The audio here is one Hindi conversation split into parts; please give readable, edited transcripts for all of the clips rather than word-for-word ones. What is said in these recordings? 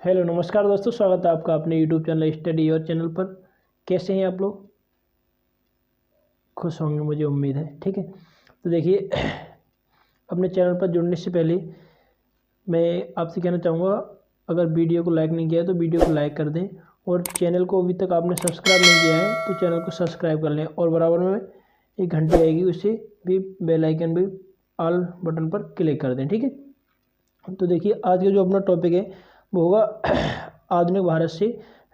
हेलो नमस्कार दोस्तों, स्वागत है आपका अपने यूट्यूब चैनल स्टडी और चैनल पर। कैसे हैं आप लोग? खुश होंगे मुझे उम्मीद है। ठीक है, तो देखिए अपने चैनल पर जुड़ने से पहले मैं आपसे कहना चाहूँगा, अगर वीडियो को लाइक नहीं किया है तो वीडियो को लाइक कर दें, और चैनल को अभी तक आपने सब्सक्राइब नहीं किया है तो चैनल को सब्सक्राइब कर लें, और बराबर में एक घंटी आएगी उसे भी बेल आइकन भी ऑल बटन पर क्लिक कर दें। ठीक है, तो देखिए आज का जो अपना टॉपिक है वो होगा आधुनिक भारत से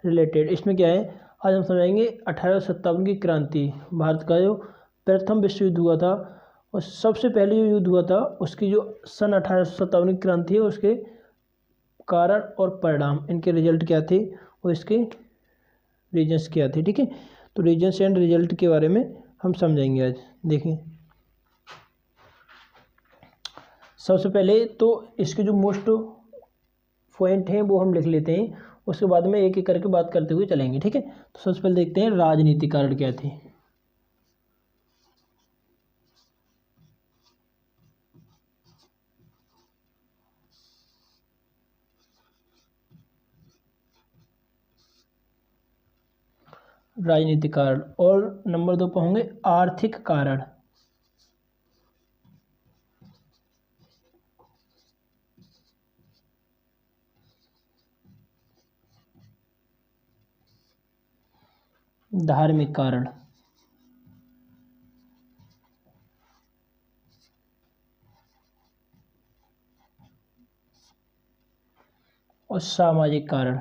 रिलेटेड। इसमें क्या है, आज हम समझाएंगे 1857 की क्रांति। भारत का जो प्रथम विश्व युद्ध हुआ था और सबसे पहले जो युद्ध हुआ था उसकी जो सन 1857 की क्रांति है उसके कारण और परिणाम, इनके रिजल्ट क्या थे और इसके रीजन्स क्या थे। ठीक है, तो रीजन्स एंड रिजल्ट के बारे में हम समझेंगे आज। देखें, सबसे पहले तो इसके जो मोस्ट पॉइंट हैं वो हम लिख लेते हैं, उसके बाद में एक एक करके बात करते हुए चलेंगे। ठीक है, तो सबसे पहले देखते हैं राजनीतिक कारण क्या थे। राजनीतिक कारण, और नंबर 2 पर होंगे आर्थिक कारण। धार्मिक कारण, और सामाजिक कारण।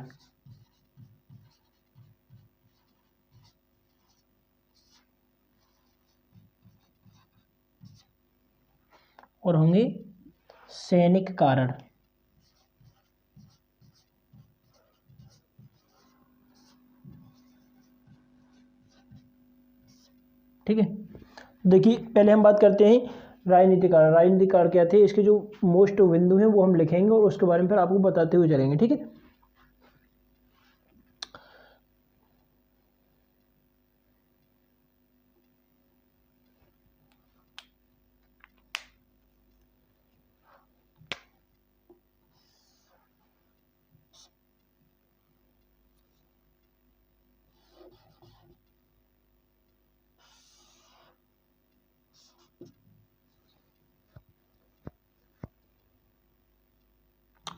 और होंगे सैनिक कारण। ठीक है, देखिए पहले हम बात करते हैं राजनीतिक कारण। राजनीतिक कारण क्या थे, इसके जो मोस्ट बिंदु हैं वो हम लिखेंगे और उसके बारे में फिर आपको बताते हुए चलेंगे। ठीक है,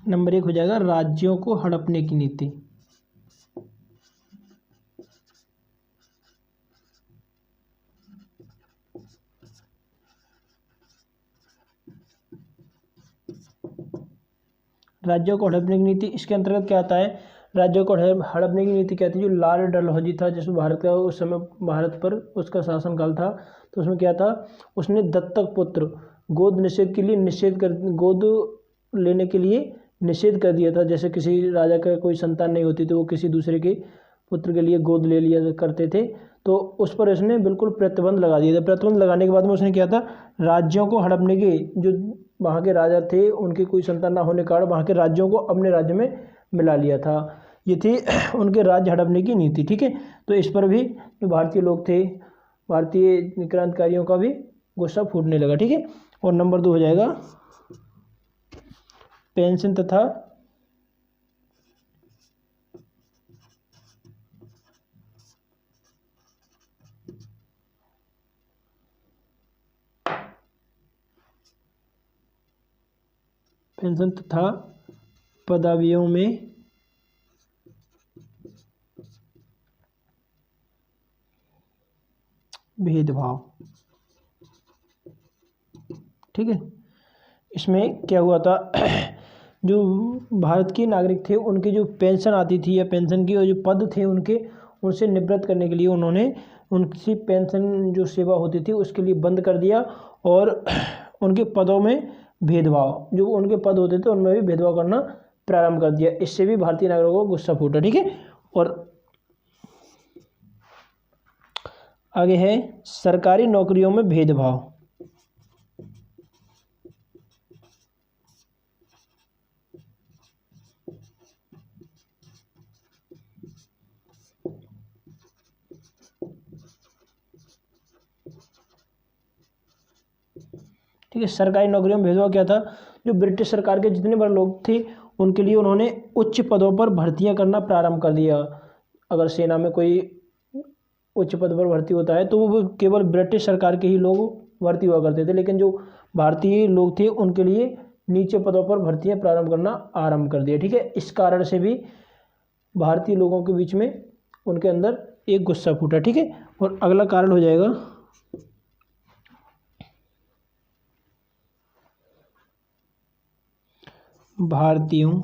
नंबर 1 हो जाएगा राज्यों को हड़पने की नीति। राज्यों को हड़पने की नीति, इसके अंतर्गत क्या आता है, राज्यों को हड़पने की नीति क्या थी, जो लॉर्ड डलहौजी था जिसमें भारत का उस समय भारत पर उसका शासनकाल था, तो उसमें क्या था, उसने दत्तक पुत्र गोद निषेध के लिए गोद लेने के लिए निषेध कर दिया था। जैसे किसी राजा का कोई संतान नहीं होती तो वो किसी दूसरे के पुत्र के लिए गोद ले लिया करते थे, तो उस पर उसने बिल्कुल प्रतिबंध लगा दिया था। प्रतिबंध लगाने के बाद में उसने क्या था, राज्यों को हड़पने के, जो वहाँ के राजा थे उनकी कोई संतान ना होने के कारण वहाँ के राज्यों को अपने राज्य में मिला लिया था। ये थी उनके राज्य हड़पने की नीति। ठीक है, तो इस पर भी जो भारतीय लोग थे, भारतीय क्रांतिकारियों का भी गुस्सा फूटने लगा। ठीक है, और नंबर 2 हो जाएगा पेंशन तथा पदवियों में भेदभाव। ठीक है, इसमें क्या हुआ था जो भारत के नागरिक थे उनकी जो पेंशन आती थी या पेंशन की और जो पद थे उनके, उनसे निवृत्त करने के लिए उन्होंने उनकी पेंशन जो सेवा होती थी उसके लिए बंद कर दिया, और उनके पदों में भेदभाव, जो उनके पद होते थे उनमें भी भेदभाव करना प्रारंभ कर दिया। इससे भी भारतीय नागरिकों को गुस्सा फूटा। ठीक है, और आगे है सरकारी नौकरियों में भेदभाव। ठीक है, सरकारी नौकरियों में भेदभाव क्या था, जो ब्रिटिश सरकार के जितने बड़े लोग थे उनके लिए उन्होंने उच्च पदों पर भर्तियां करना प्रारंभ कर दिया। अगर सेना में कोई उच्च पद पर भर्ती होता है तो वो केवल ब्रिटिश सरकार के ही लोग भर्ती हुआ करते थे, लेकिन जो भारतीय लोग थे उनके लिए नीचे पदों पर भर्तियां प्रारंभ करना आरंभ कर दिया। ठीक है, इस कारण से भी भारतीय लोगों के बीच में उनके अंदर एक गुस्सा फूटा। ठीक है, और अगला कारण हो जाएगा भारतीयों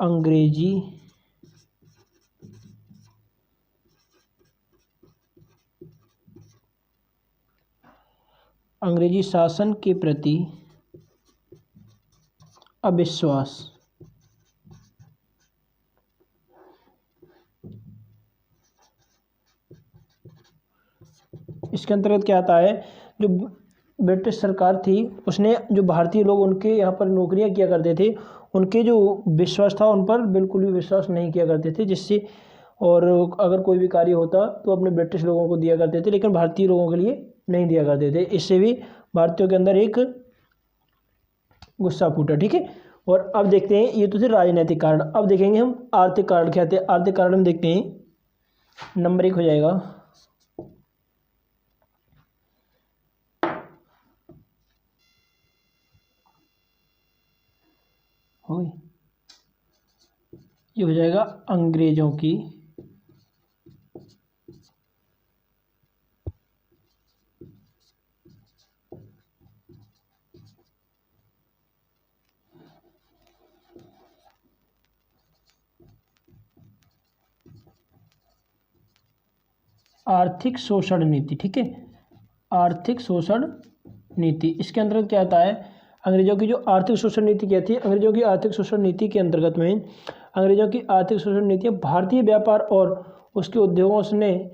अंग्रेजी शासन के प्रति अविश्वास। इसके अंतर्गत क्या आता है, जो ब्रिटिश सरकार थी उसने जो भारतीय लोग उनके यहाँ पर नौकरियां किया करते थे उनके जो विश्वास था उन पर बिल्कुल भी विश्वास नहीं किया करते थे, जिससे और अगर कोई भी कार्य होता तो अपने ब्रिटिश लोगों को दिया करते थे, लेकिन भारतीय लोगों के लिए नहीं दिया करते थे। इससे भी भारतीयों के अंदर एक गुस्सा फूटा। ठीक है, और अब देखते हैं, ये तो थे राजनीतिक कारण। अब देखेंगे हम आर्थिक कारण क्या थे। आर्थिक कारण हम देखते हैं, नंबर 1 हो जाएगा ये हो जाएगा अंग्रेजों की आर्थिक शोषण नीति। ठीक है, आर्थिक शोषण नीति, इसके अंतर्गत क्या आता है, अंग्रेजों की जो आर्थिक शोषण नीति क्या थी, अंग्रेजों की आर्थिक शोषण नीति के अंतर्गत में अंग्रेजों की आर्थिक शोषण नीति भारतीय व्यापार और उसके उद्योगों ने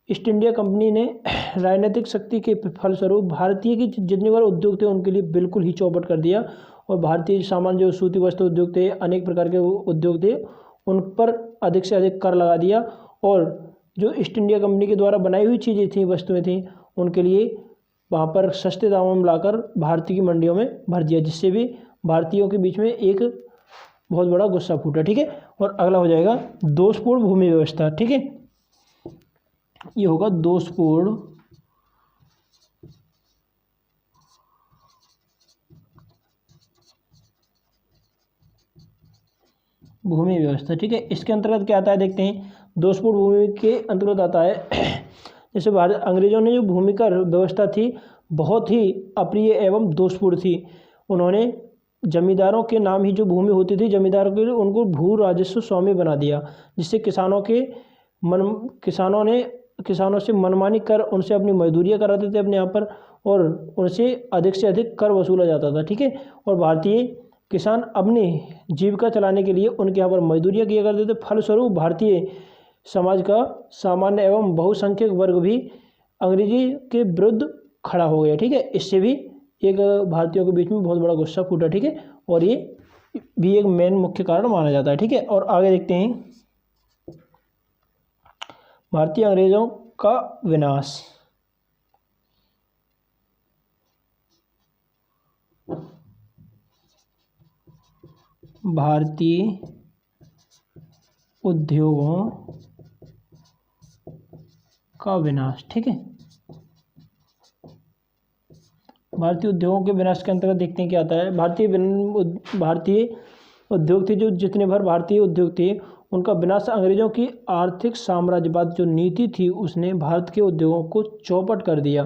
ईस्ट इंडिया कंपनी ने राजनीतिक शक्ति के फलस्वरूप भारतीय की जितने बार उद्योग थे उनके लिए बिल्कुल ही चौपट कर दिया, और भारतीय सामान जो सूती वस्त्र उद्योग थे, अनेक प्रकार के उद्योग थे, उन पर अधिक से अधिक कर लगा दिया, और जो ईस्ट इंडिया कंपनी के द्वारा बनाई हुई चीज़ें थी, वस्तुएं थी, उनके लिए वहाँ पर सस्ते दामों में लाकर भारतीय की मंडियों में भर दिया, जिससे भी भारतीयों के बीच में एक बहुत बड़ा गुस्सा फूटा। ठीक है, और अगला हो जाएगा दोषपूर्ण भूमि व्यवस्था। ठीक है, ये होगा दोषपूर्ण भूमि व्यवस्था। ठीक है, इसके अंतर्गत क्या आता है, देखते हैं। दोषपूर्ण भूमि के अंतर्गत आता है जैसे भारत अंग्रेजों ने जो भूमि का व्यवस्था थी बहुत ही अप्रिय एवं दोषपूर्ण थी। उन्होंने जमींदारों के नाम ही जो भूमि होती थी जमींदारों के लिए, उनको भू राजस्व स्वामी बना दिया, जिससे किसानों से मनमानी कर उनसे अपनी मजदूरियाँ कराते थे अपने यहाँ पर, और उनसे से अधिक कर वसूला जाता था। ठीक है, और भारतीय किसान अपनी जीविका चलाने के लिए उनके यहाँ पर मजदूरियाँ किया करते थे। फलस्वरूप भारतीय समाज का सामान्य एवं बहुसंख्यक वर्ग भी अंग्रेजी के विरुद्ध खड़ा हो गया। ठीक है, इससे भी एक भारतीयों के बीच में बहुत बड़ा गुस्सा फूटा। ठीक है, और ये भी एक मेन मुख्य कारण माना जाता है। ठीक है, और आगे देखते हैं, भारतीय अंग्रेजों का विनाश। भारतीय उद्योगों का विनाश। ठीक है, भारतीय उद्योगों के विनाश के अंतर्गत देखते हैं क्या आता है। भारतीय उद्योग थे, जो जितने भर भारतीय उद्योग थे उनका विनाश। अंग्रेजों की आर्थिक साम्राज्यवाद जो नीति थी उसने भारत के उद्योगों को चौपट कर दिया।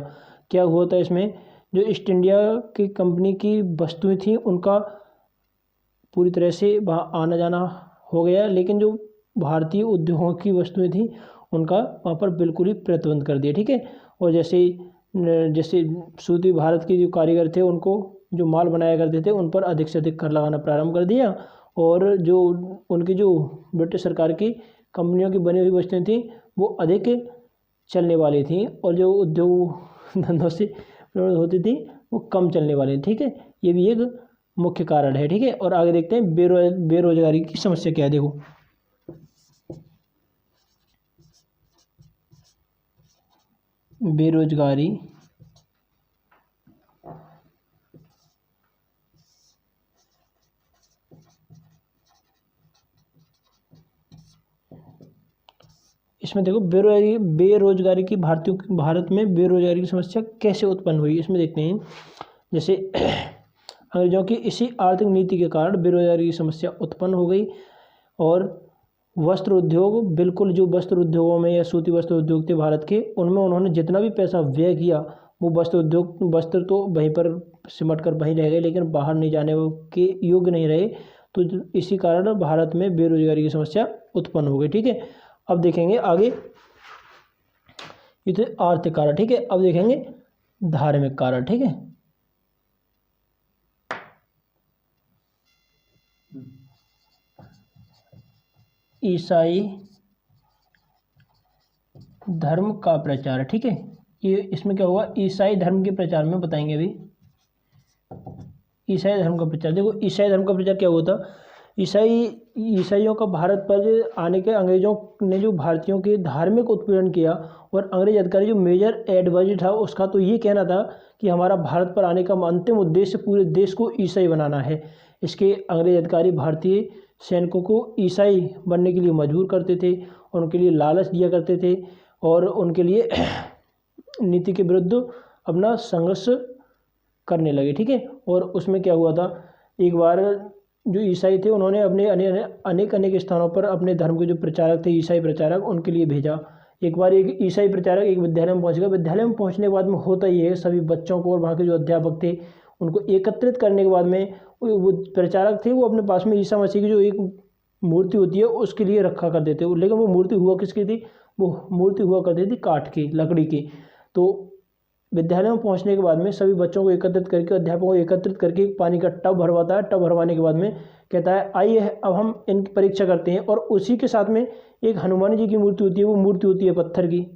क्या हुआ था इसमें, जो ईस्ट इंडिया की कंपनी की वस्तुएं थी उनका पूरी तरह से वहाँ आना जाना हो गया, लेकिन जो भारतीय उद्योगों की वस्तुएं थी उनका वहाँ पर बिल्कुल ही प्रतिबंध कर दिया। ठीक है, और जैसे सूती भारत के जो कारीगर थे उनको जो माल बनाया करते थे उन पर अधिक से अधिक कर लगाना प्रारंभ कर दिया, और जो उनकी जो ब्रिटिश सरकार की कंपनियों की बनी हुई वस्तुएं थी वो अधिक चलने वाली थी, और जो उद्योग धंधों से होती थी वो कम चलने वाली थी। ठीक है, ये भी एक मुख्य कारण है। ठीक है, और आगे देखते हैं बेरोजगारी की समस्या क्या है। देखो, बेरोजगारी इसमें देखो बेरोजगारी की भारत में बेरोजगारी की समस्या कैसे उत्पन्न हुई, इसमें देखते हैं। जैसे अंग्रेजों की इसी आर्थिक नीति के कारण बेरोजगारी की समस्या उत्पन्न हो गई और वस्त्र उद्योग, बिल्कुल जो वस्त्र उद्योगों में या सूती वस्त्र उद्योग थे भारत के, उनमें उन्होंने जितना भी पैसा व्यय किया वो वस्त्र तो वहीं पर सिमट कर वहीं रह गए, लेकिन बाहर नहीं जाने के योग्य नहीं रहे। तो इसी कारण भारत में बेरोजगारी की समस्या उत्पन्न हो गई। ठीक है, अब देखेंगे आगे, ये तो आर्थिक कारण। ठीक है, अब देखेंगे धार्मिक कारण। ठीक है, ईसाई धर्म का प्रचार। ठीक है, ये इसमें क्या होगा, ईसाई धर्म के प्रचार में बताएंगे अभी। ईसाई धर्म का प्रचार, देखो ईसाई धर्म का प्रचार क्या हुआ था। ईसाइयों का भारत पर आने के अंग्रेजों ने जो भारतीयों के धार्मिक उत्पीड़न किया, और अंग्रेज अधिकारी जो मेजर एडवर्जी था उसका तो ये कहना था कि हमारा भारत पर आने का अंतिम उद्देश्य पूरे देश को ईसाई बनाना है। इसके अंग्रेज अधिकारी भारतीय सैनिकों को ईसाई बनने के लिए मजबूर करते थे और उनके लिए लालच दिया करते थे और उनके लिए नीति के विरुद्ध अपना संघर्ष करने लगे। ठीक है, और उसमें क्या हुआ था, एक बार जो ईसाई थे उन्होंने अपने अनेक स्थानों पर अपने धर्म के जो प्रचारक थे, ईसाई प्रचारक, उनके लिए भेजा। एक बार एक ईसाई प्रचारक एक विद्यालय में पहुंच गया। विद्यालय में पहुंचने के बाद में होता ये है, सभी बच्चों को और वहाँ के जो अध्यापक थे उनको एकत्रित करने के बाद में वो प्रचारक थे वो अपने पास में ईसा मसीह की जो एक मूर्ति होती है उसके लिए रखा करते थे। लेकिन वो मूर्ति हुआ किसकी थी, वो मूर्ति हुआ करती थी काठ की, लकड़ी की। तो विद्यालय में पहुंचने के बाद में सभी बच्चों को एकत्रित करके, अध्यापकों को एकत्रित करके पानी का टब भरवाता है। टब भरवाने के बाद में कहता है आइए अब हम इनकी परीक्षा करते हैं। और उसी के साथ में एक हनुमान जी की मूर्ति होती है, वो मूर्ति होती है पत्थर की,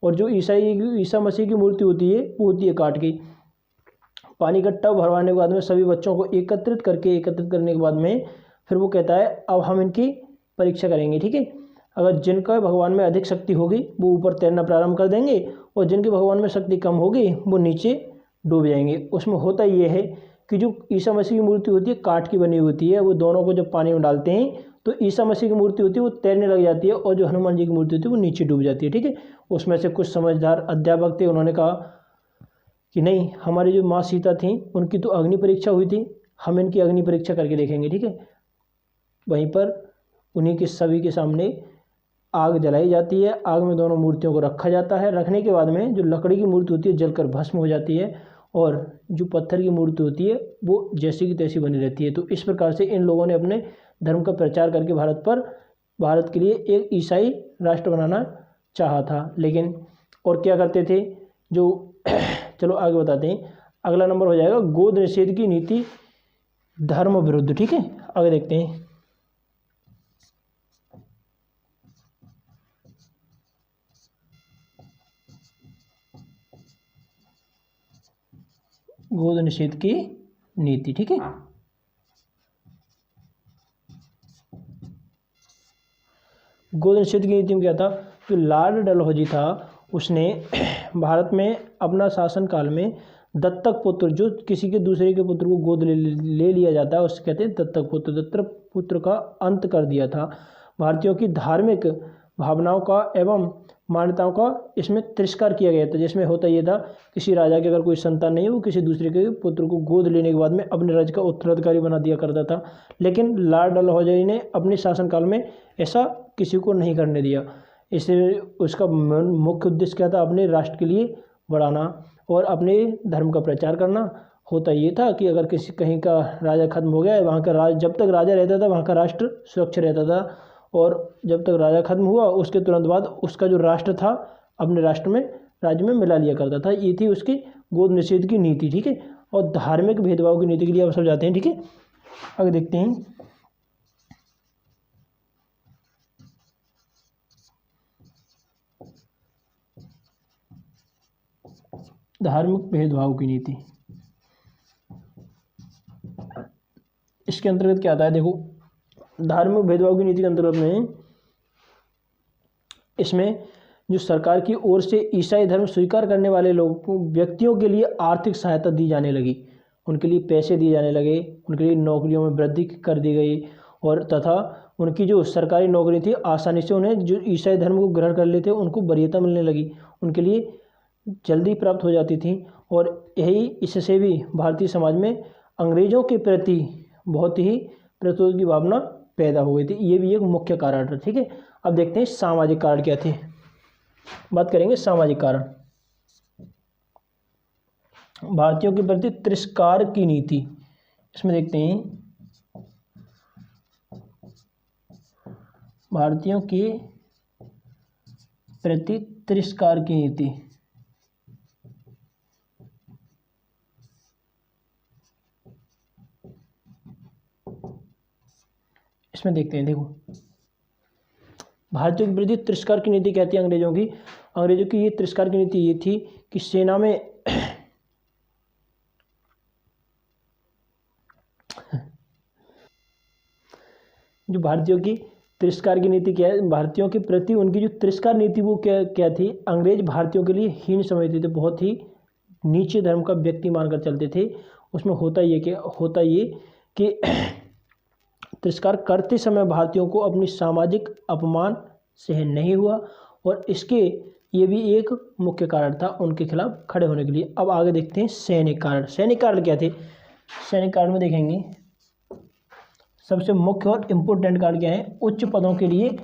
और जो ईसा मसीह की मूर्ति होती है वो होती है काठ की। पानी का टब भरवाने के बाद में सभी बच्चों को एकत्रित करने के बाद में फिर वो कहता है अब हम इनकी परीक्षा करेंगे। ठीक है, अगर जिनका भगवान में अधिक शक्ति होगी वो ऊपर तैरना प्रारंभ कर देंगे और जिनके भगवान में शक्ति कम होगी वो नीचे डूब जाएंगे। उसमें होता ये है कि जो ईसा मसीह की मूर्ति होती है काठ की बनी होती है, वो दोनों को जब पानी में डालते हैं तो ईसा मसीह की मूर्ति होती है वो तैरने लग जाती है और जो हनुमान जी की मूर्ति होती है वो नीचे डूब जाती है। ठीक है, उसमें से कुछ समझदार अध्यापक थे, उन्होंने कहा कि नहीं, हमारी जो माँ सीता थी उनकी तो अग्नि परीक्षा हुई थी, हम इनकी अग्नि परीक्षा करके देखेंगे। ठीक है, वहीं पर उन्हीं के सभी के सामने आग जलाई जाती है। आग में दोनों मूर्तियों को रखा जाता है। रखने के बाद में जो लकड़ी की मूर्ति होती है जलकर भस्म हो जाती है और जो पत्थर की मूर्ति होती है वो जैसी की तैसी बनी रहती है। तो इस प्रकार से इन लोगों ने अपने धर्म का प्रचार करके भारत के लिए एक ईसाई राष्ट्र बनाना चाहा था। लेकिन और क्या करते थे जो चलो आगे बताते हैं। अगला नंबर हो जाएगा गोद निषेध की नीति धर्म विरुद्ध। ठीक है, आगे देखते हैं। गोद निषेध की नीति। ठीक है, गोद निषेध की नीति में क्या था कि लॉर्ड डलहौजी था, उसने भारत में अपना शासन काल में दत्तक पुत्र, जो किसी के दूसरे के पुत्र को गोद ले लिया जाता है उससे कहते हैं दत्तक पुत्र, दत्तक पुत्र का अंत कर दिया था। भारतीयों की धार्मिक भावनाओं का एवं मान्यताओं का इसमें तिरस्कार किया गया था। जिसमें होता ये था किसी राजा के अगर कोई संतान नहीं है वो किसी दूसरे के पुत्र को गोद लेने के बाद में अपने राज्य का उत्तराधिकारी बना दिया करता था। लेकिन लॉर्ड डलहौजी ने अपने शासनकाल में ऐसा किसी को नहीं करने दिया। इसे उसका मुख्य उद्देश्य क्या था, अपने राष्ट्र के लिए बढ़ाना और अपने धर्म का प्रचार करना। होता ये था कि अगर कहीं का राजा खत्म हो गया, वहाँ का जब तक राजा रहता था वहाँ का राष्ट्र सुरक्षित रहता था, और जब तक राजा खत्म हुआ उसके तुरंत बाद उसका जो राष्ट्र था अपने राज्य में मिला लिया करता था। ये थी उसकी गोद निषेध की नीति। ठीक है, और धार्मिक भेदभाव की नीति के लिए आप सब जाते हैं। ठीक है, आगे देखते हैं। धार्मिक भेदभाव की नीति, इसके अंतर्गत क्या आता है, देखो धार्मिक भेदभाव की नीति के अंतर्गत में इसमें जो सरकार की ओर से ईसाई धर्म स्वीकार करने वाले व्यक्तियों के लिए आर्थिक सहायता दी जाने लगी, उनके लिए पैसे दिए जाने लगे, उनके लिए नौकरियों में वृद्धि कर दी गई और तथा उनकी जो सरकारी नौकरी थी आसानी से उन्हें जो ईसाई धर्म को ग्रहण कर लेते उनको वरीयता मिलने लगी, उनके लिए जल्दी प्राप्त हो जाती थी। और यही इससे भी भारतीय समाज में अंग्रेज़ों के प्रति बहुत ही प्रतिरोध की भावना पैदा हो गई थी। ये भी एक मुख्य कारण था। ठीक है, अब देखते हैं सामाजिक कारण क्या थे। बात करेंगे सामाजिक कारण। भारतीयों के प्रति तिरस्कार की नीति, इसमें देखते हैं भारतीयों के प्रति तिरस्कार की नीति। इसमें देखते हैं, देखो भारतीयों के प्रति तिरस्कार की नीति कहती है अंग्रेजों की ये तिरस्कार की नीति ये थी कि सेना में जो भारतीयों की तिरस्कार की नीति क्या है, भारतीयों के प्रति उनकी जो तिरस्कार नीति वो क्या थी, अंग्रेज भारतीयों के लिए हीन समझते थे, बहुत ही नीचे धर्म का व्यक्ति मानकर चलते थे। उसमें होता ये कि तिरस्कार करते समय भारतीयों को अपनी सामाजिक अपमान सहन नहीं हुआ और इसके ये भी एक मुख्य कारण था उनके खिलाफ खड़े होने के लिए। अब आगे देखते हैं सैनिक कारण। सैनिक कारण क्या थे? सैनिक कारण में देखेंगे सबसे मुख्य और इम्पोर्टेंट कारण क्या है, उच्च पदों के लिए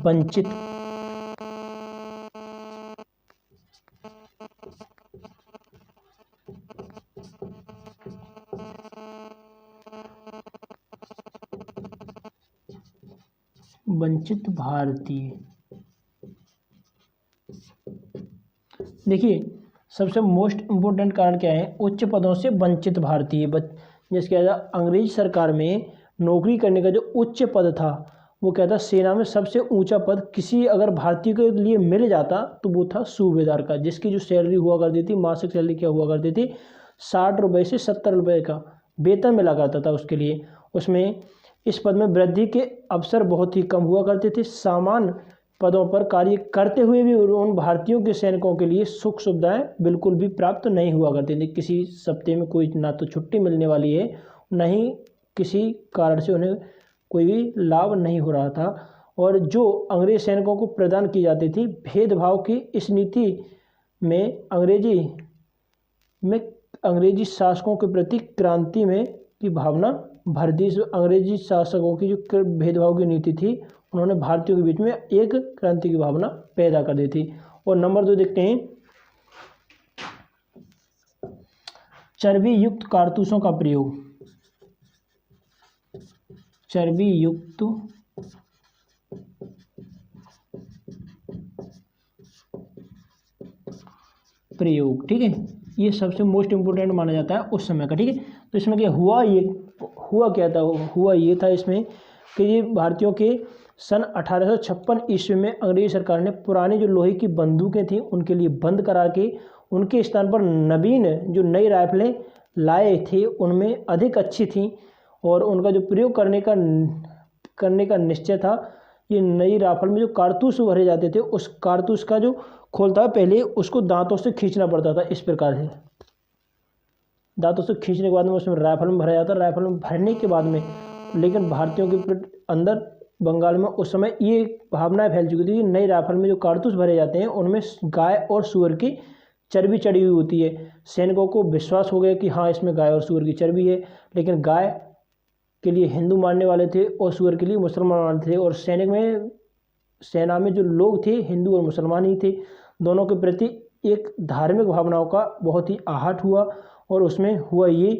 वंचित। वंचित भारतीय, देखिए सबसे मोस्ट इम्पोर्टेंट कारण क्या है, उच्च पदों से वंचित भारतीय। जैसे क्या था, अंग्रेज सरकार में नौकरी करने का जो उच्च पद था वो क्या था, सेना में सबसे ऊंचा पद किसी अगर भारतीय के लिए मिल जाता तो वो था सूबेदार का, जिसकी जो सैलरी हुआ करती थी, मासिक सैलरी क्या हुआ करती थी, 60 रुपये से 70 रुपये का वेतन मिला करता था उसके लिए। उसमें इस पद में वृद्धि के अवसर बहुत ही कम हुआ करते थे। सामान्य पदों पर कार्य करते हुए भी उन भारतीयों के सैनिकों के लिए सुख सुविधाएं बिल्कुल भी प्राप्त नहीं हुआ करती थी। किसी सप्ताह में कोई ना तो छुट्टी मिलने वाली है, ना ही किसी कारण से उन्हें कोई भी लाभ नहीं हो रहा था। और जो अंग्रेज सैनिकों को प्रदान की जाती थी भेदभाव की इस नीति में अंग्रेजी शासकों के प्रति क्रांति में की भावना भर दी। अंग्रेजी शासकों की जो भेदभाव की नीति थी उन्होंने भारतीयों के बीच में एक क्रांति की भावना पैदा कर दी थी। और नंबर 2 देखते हैं चर्बी युक्त कारतूसों का प्रयोग। चर्बी युक्त प्रयोग, ठीक है, ये सबसे मोस्ट इम्पोर्टेंट माना जाता है उस समय का। ठीक है, तो इसमें क्या हुआ ये था इसमें कि ये भारतीयों के सन 1856 ईस्वी में अंग्रेजी सरकार ने पुरानी जो लोहे की बंदूकें थी उनके लिए बंद करा के उनके स्थान पर नवीन जो नई राइफलें लाए थे उनमें अधिक अच्छी थी और उनका जो प्रयोग करने का निश्चय था। ये नई राइफल में जो कारतूस भरे जाते थे उस कारतूस का जो खोल था पहले उसको दांतों से खींचना पड़ता था। इस प्रकार से दांतों से खींचने के बाद में उसमें राइफल में भरा जाता। राइफल में भरने के बाद में लेकिन भारतीयों के अंदर बंगाल में उस समय ये भावनाएं फैल चुकी थी कि नई राइफल में जो कारतूस भरे जाते हैं उनमें गाय और सूअर की चर्बी चढ़ी हुई होती है। सैनिकों को विश्वास हो गया कि हाँ इसमें गाय और सूअर की चर्बी है, लेकिन गाय के लिए हिंदू मानने वाले थे और सूअर के लिए मुसलमान मानते थे। और सेना में जो लोग थे हिंदू और मुसलमान ही थे। दोनों के प्रति एक धार्मिक भावनाओं का बहुत ही आहट हुआ और उसमें हुआ ये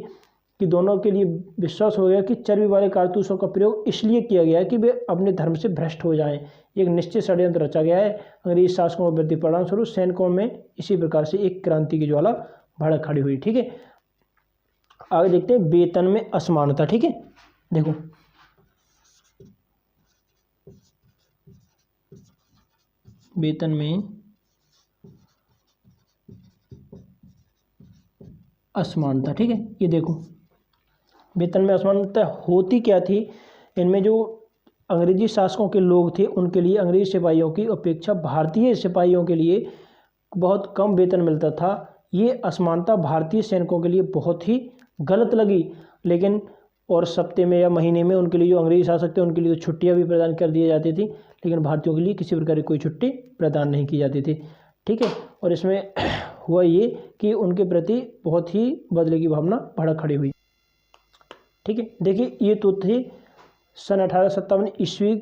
कि दोनों के लिए विश्वास हो गया कि चर्बी वाले कारतूसों का प्रयोग इसलिए किया गया है कि वे अपने धर्म से भ्रष्ट हो जाएं। एक निश्चित षड्यंत्र रचा गया है अंग्रेज शासकों के प्रति। परिणामस्वरूप सैनिकों में इसी प्रकार से एक क्रांति की ज्वाला भड़क खड़ी हुई। ठीक है, आगे देखते हैं वेतन में असमानता। ठीक है, देखो वेतन में असमानता। ठीक है, ये देखो वेतन में असमानता होती क्या थी। इनमें जो अंग्रेजी शासकों के लोग थे उनके लिए अंग्रेजी सिपाहियों की अपेक्षा भारतीय सिपाहियों के लिए बहुत कम वेतन मिलता था। ये असमानता भारतीय सैनिकों के लिए बहुत ही गलत लगी, लेकिन और सप्ताह में या महीने में उनके लिए जो अंग्रेजी शासक थे उनके लिए तो छुट्टियाँ भी प्रदान कर दी जाती थी, लेकिन भारतीयों के लिए किसी प्रकार की कोई छुट्टी प्रदान नहीं की जाती थी। ठीक है, और इसमें हुआ ये कि उनके प्रति बहुत ही बदले की भावना भड़क खड़ी हुई। ठीक है, देखिए ये तो थी सन 1857 ईस्वी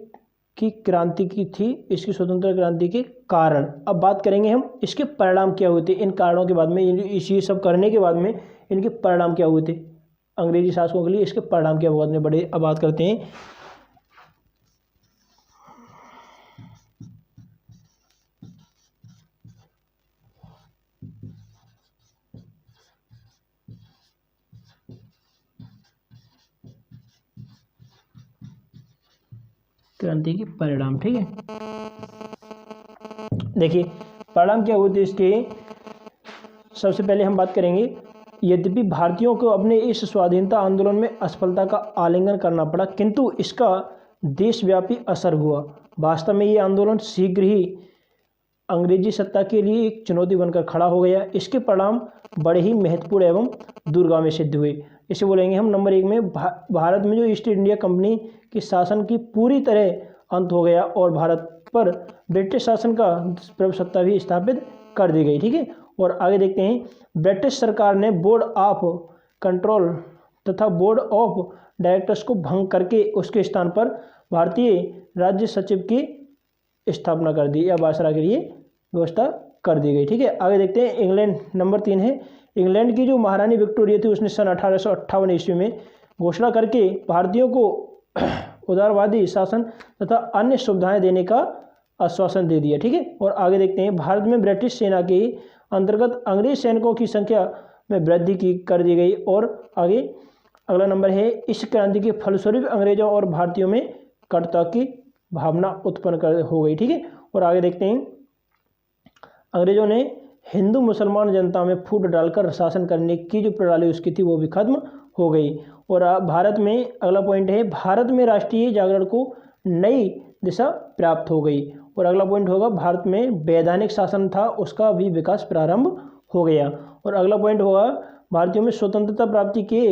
की क्रांति की थी, इसकी स्वतंत्रता क्रांति के कारण। अब बात करेंगे हम इसके परिणाम क्या हुए थे, इन कारणों के बाद में, ये सब करने के बाद में इनके परिणाम क्या हुए थे अंग्रेजी शासकों के लिए, इसके परिणाम क्या हुए बड़े। अब बात करते हैं क्रांति के परिणाम। ठीक है, देखिए परिणाम क्या हुए थे इसके। सबसे पहले हम बात करेंगे, यद्यपि भारतीयों को अपने इस स्वाधीनता आंदोलन में असफलता का आलिंगन करना पड़ा, किंतु इसका देशव्यापी असर हुआ। वास्तव में ये आंदोलन शीघ्र ही अंग्रेजी सत्ता के लिए एक चुनौती बनकर खड़ा हो गया। इसके परिणाम बड़े ही महत्वपूर्ण एवं दूरगामी सिद्ध हुए। इसे बोलेंगे हम नंबर 1 में, भारत में जो ईस्ट इंडिया कंपनी के शासन की पूरी तरह अंत हो गया और भारत पर ब्रिटिश शासन का प्रभुसत्ता भी स्थापित कर दी गई। ठीक है, और आगे देखते हैं, ब्रिटिश सरकार ने बोर्ड ऑफ कंट्रोल तथा बोर्ड ऑफ डायरेक्टर्स को भंग करके उसके स्थान पर भारतीय राज्य सचिव की स्थापना कर दी या वायसराय के लिए व्यवस्था कर दी गई। ठीक है, आगे देखते हैं इंग्लैंड। नंबर 3 है, इंग्लैंड की जो महारानी विक्टोरिया थी उसने सन 1858 ईस्वी में घोषणा करके भारतीयों को उदारवादी शासन तथा अन्य सुविधाएं देने का आश्वासन दे दिया। ठीक है, और आगे देखते हैं, भारत में ब्रिटिश सेना के अंतर्गत अंग्रेज सैनिकों की संख्या में वृद्धि की कर दी गई। और आगे अगला नंबर है, इस क्रांति के फलस्वरूप अंग्रेजों और भारतीयों में कटुता की भावना उत्पन्न हो गई। ठीक है, और आगे देखते हैं, अंग्रेजों ने हिंदू मुसलमान जनता में फूट डालकर शासन करने की जो प्रणाली उसकी थी वो भी खत्म हो गई। और भारत में अगला पॉइंट है, भारत में राष्ट्रीय जागरण को नई दिशा प्राप्त हो गई। और अगला पॉइंट होगा, भारत में वैधानिक शासन था उसका भी विकास प्रारंभ हो गया। और अगला पॉइंट होगा, भारतीयों में स्वतंत्रता प्राप्ति के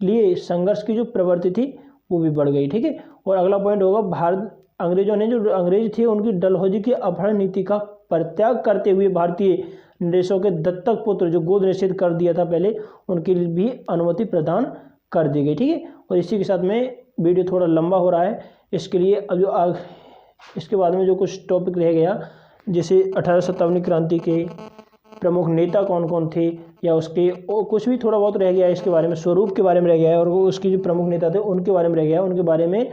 लिए संघर्ष की जो प्रवृत्ति थी वो भी बढ़ गई। ठीक है, और अगला पॉइंट होगा, भारत अंग्रेजों ने, जो अंग्रेज थे उनकी डलहौजी की अपहरण नीति का परित्याग करते हुए भारतीय नरेशों के दत्तक पुत्र जो गोद निषेध कर दिया था पहले, उनके लिए भी अनुमति प्रदान कर दी गई। ठीक है, और इसी के साथ में वीडियो थोड़ा लंबा हो रहा है, इसके लिए अब जो इसके बाद में जो कुछ टॉपिक रह गया, जैसे 1857 क्रांति के प्रमुख नेता कौन कौन थे या उसके कुछ भी थोड़ा बहुत रह गया है, इसके बारे में स्वरूप के बारे में रह गया है, और वो उसके जो प्रमुख नेता थे उनके बारे में रह गया है, उनके बारे में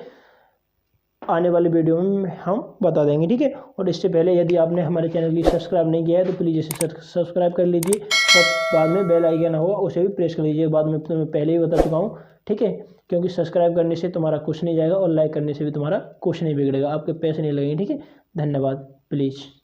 आने वाले वीडियो में हम बता देंगे। ठीक है, और इससे पहले यदि आपने हमारे चैनल की सब्सक्राइब नहीं किया है तो प्लीज़ इसे सब्सक्राइब कर लीजिए, और बाद में बेल आइकन होगा उसे भी प्रेस कर लीजिए। बाद में तो मैं पहले ही बता चुका हूँ। ठीक है, क्योंकि सब्सक्राइब करने से तुम्हारा कुछ नहीं जाएगा और लाइक करने से भी तुम्हारा कुछ नहीं बिगड़ेगा, आपके पैसे नहीं लगेंगे। ठीक है, धन्यवाद। प्लीज़।